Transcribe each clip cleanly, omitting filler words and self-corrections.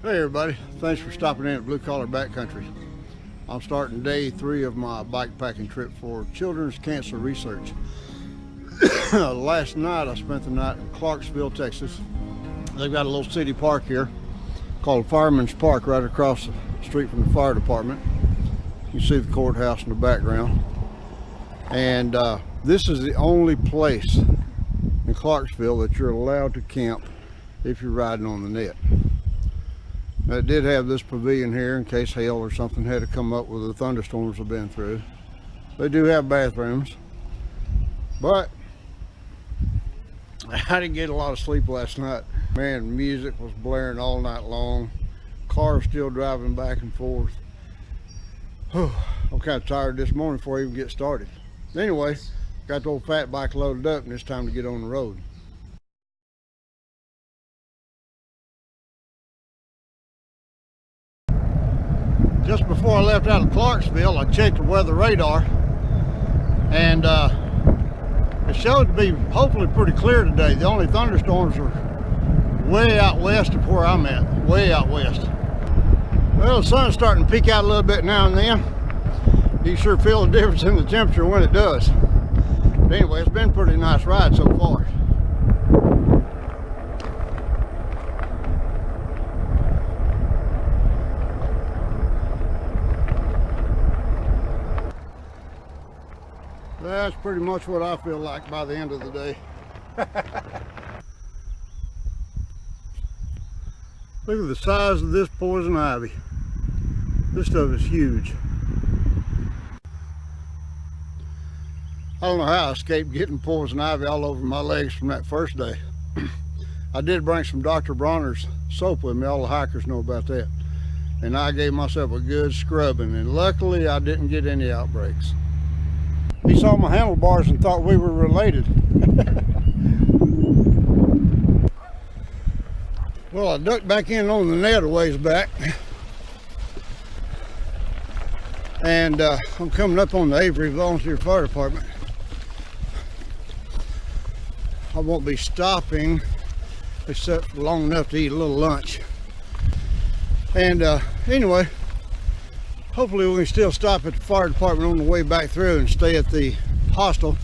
Hey everybody, thanks for stopping in at Blue Collar Backcountry. I'm starting day 3 of my bikepacking trip for Children's Cancer Research. Last night I spent the night in Clarksville, Texas. They've got a little city park here called Fireman's Park right across the street from the fire department. You can see the courthouse in the background. And this is the only place in Clarksville that you're allowed to camp if you're riding on the N.E.T.T. Now, it did have this pavilion here in case hail or something had to come up with the thunderstorms we've been through. They do have bathrooms, but I didn't get a lot of sleep last night. Man, music was blaring all night long. Cars still driving back and forth. I'm kind of tired this morning before I even get started. Anyway, got the old fat bike loaded up and it's time to get on the road. Just before I left out of Clarksville, I checked the weather radar, and it showed to be hopefully pretty clear today. The only thunderstorms are way out west of where I'm at, way out west. Well, the sun's starting to peek out a little bit now and then. You sure feel the difference in the temperature when it does. But anyway, it's been a pretty nice ride so far. That's pretty much what I feel like by the end of the day. Look at the size of this poison ivy. This stuff is huge. I don't know how I escaped getting poison ivy all over my legs from that first day. I did bring some Dr. Bronner's soap with me. All the hikers know about that. And I gave myself a good scrubbing, and luckily I didn't get any outbreaks. He saw my handlebars and thought we were related. Well, I ducked back in on the N.E.T.T. a ways back. And I'm coming up on the Avery Volunteer Fire Department. I won't be stopping except for long enough to eat a little lunch. And anyway, hopefully we can still stop at the fire department on the way back through and stay at the hostel.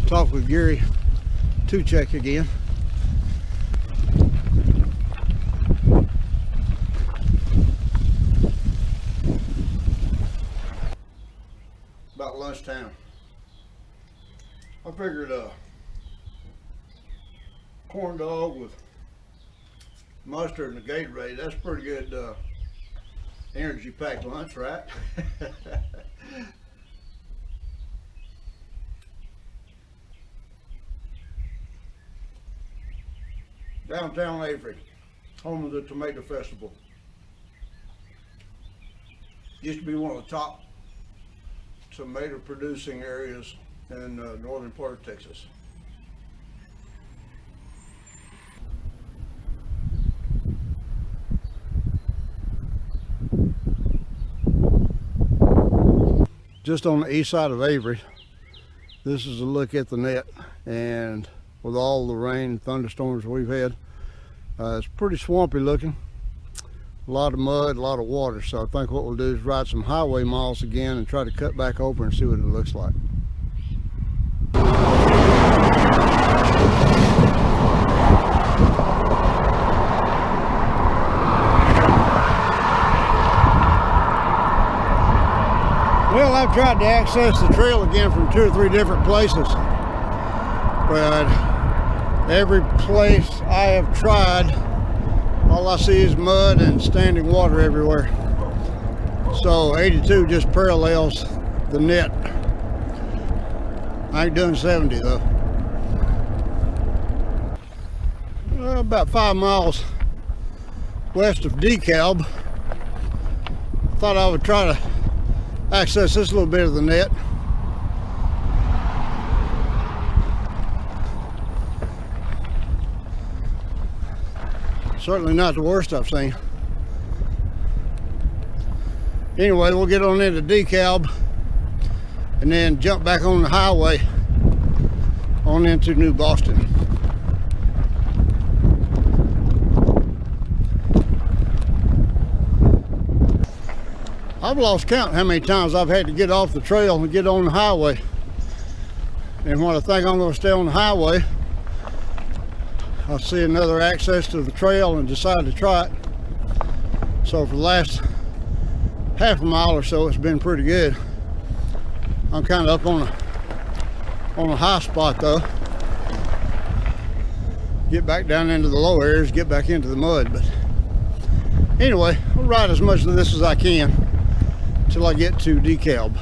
Talk with Gary Tucek again. About lunchtime. I figured a corn dog with mustard and a Gatorade, that's pretty good energy packed lunch, right? Downtown Avery, home of the Tomato Festival. Used to be one of the top tomato producing areas in the northern part of Texas. Just on the east side of Avery, this is a look at the N.E.T.T. and with all the rain and thunderstorms we've had, it's pretty swampy looking. A lot of mud, a lot of water, so I think what we'll do is ride some highway miles again and try to cut back over and see what it looks like. Well, I've tried to access the trail again from 2 or 3 different places, but every place I have tried, all I see is mud and standing water everywhere. So 82 just parallels the N.E.T.T. I ain't doing 70 though. About 5 miles west of DeKalb. Thought I would try to access this little bit of the N.E.T.T. Certainly not the worst I've seen. Anyway, we'll get on into DeKalb and then jump back on the highway on into New Boston. I've lost count how many times I've had to get off the trail and get on the highway. And when I think I'm going to stay on the highway, I see another access to the trail and decide to try it. So for the last half a mile or so, it's been pretty good. I'm kind of up on a high spot though. Get back down into the low areas, get back into the mud. But anyway, I'll ride as much of this as I can until I get to DeKalb.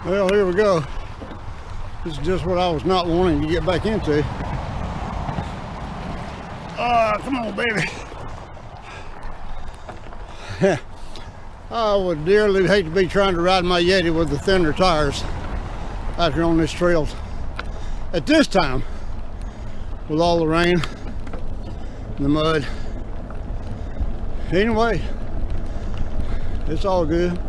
Well, here we go. This is just what I was not wanting to get back into. Come on, baby. I would dearly hate to be trying to ride my Yeti with the thinner tires out here on this trail at this time with all the rain and the mud. Anyway, it's all good.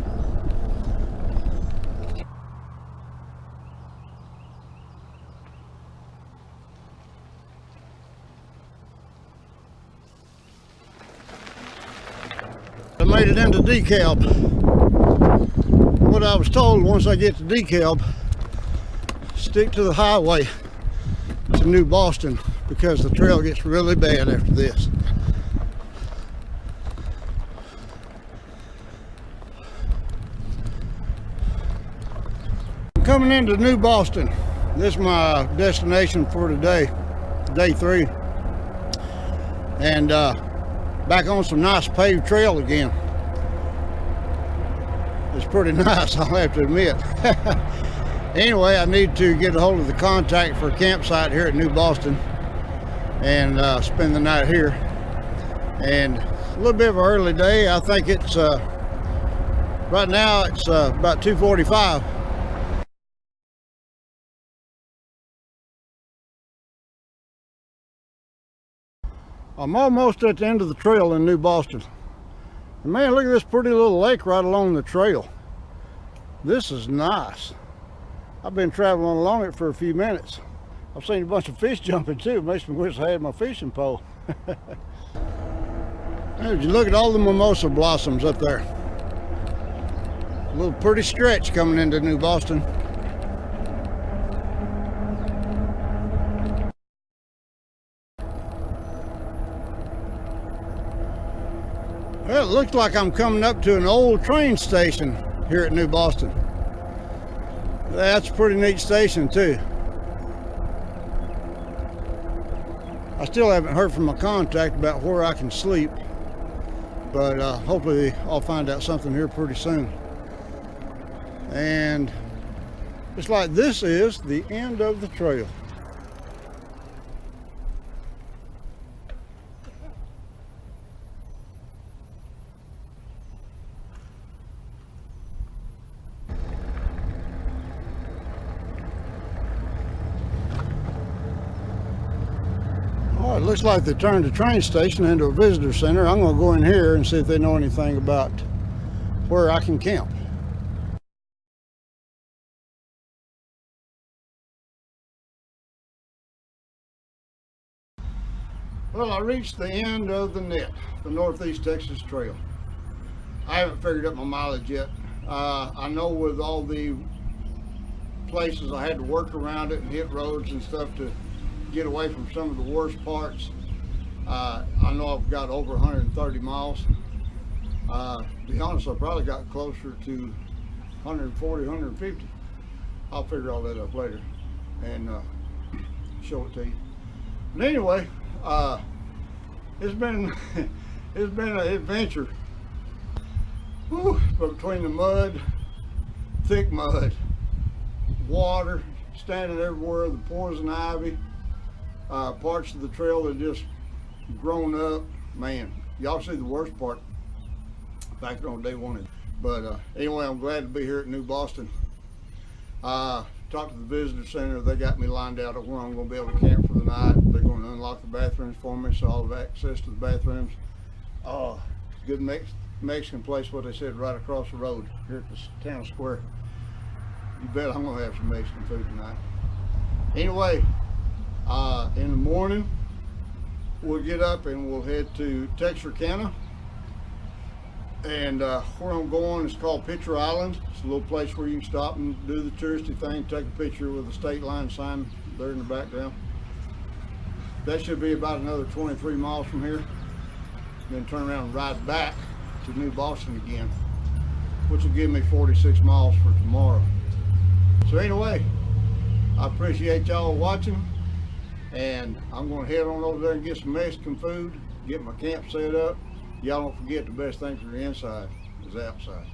I made it into DeKalb. What I was told, once I get to DeKalb, stick to the highway to New Boston because the trail gets really bad after this. I'm coming into New Boston. This is my destination for today, day 3. And back on some nice paved trail again. It's pretty nice, I'll have to admit. Anyway, I need to get a hold of the contact for a campsite here at New Boston and spend the night here. And a little bit of an early day. I think it's right now it's about 2:45. I'm almost at the end of the trail in New Boston. And man, look at this pretty little lake right along the trail. This is nice. I've been traveling along it for a few minutes. I've seen a bunch of fish jumping too. It makes me wish I had my fishing pole. Did you look at all the mimosa blossoms up there? A little pretty stretch coming into New Boston. Well, it looks like I'm coming up to an old train station here at New Boston. That's a pretty neat station too. I still haven't heard from my contact about where I can sleep, but hopefully I'll find out something here pretty soon. And it's like this is the end of the trail. It looks like they turned the train station into a visitor center. I'm going to go in here and see if they know anything about where I can camp. Well, I reached the end of the N.E.T.T, the Northeast Texas Trail. I haven't figured out my mileage yet. I know with all the places I had to work around it and hit roads and stuff to get away from some of the worst parts. I know I've got over 130 miles. To be honest, I probably got closer to 140, 150. I'll figure all that up later and show it to you. But anyway, it's been an adventure. Whew, between the mud, thick mud, water standing everywhere, the poison ivy, parts of the trail that just grown up. Man, y'all see the worst part back on day 1. But anyway, I'm glad to be here at New Boston. Talked to the visitor center. They got me lined out of where I'm going to be able to camp for the night. They're going to unlock the bathrooms for me, so I'll have access to the bathrooms. Good Mexican place, what they said, right across the road here at the town square. You bet I'm going to have some Mexican food tonight. Anyway, in the morning, we'll get up and we'll head to Texarkana. And where I'm going is called Picture Island. It's a little place where you can stop and do the touristy thing, take a picture with the state line sign there in the background. That should be about another 23 miles from here. Then turn around and ride back to New Boston again, which will give me 46 miles for tomorrow. So anyway, I appreciate y'all watching, and I'm going to head on over there and get some Mexican food, get my camp set up. Y'all don't forget, the best thing for the inside is outside.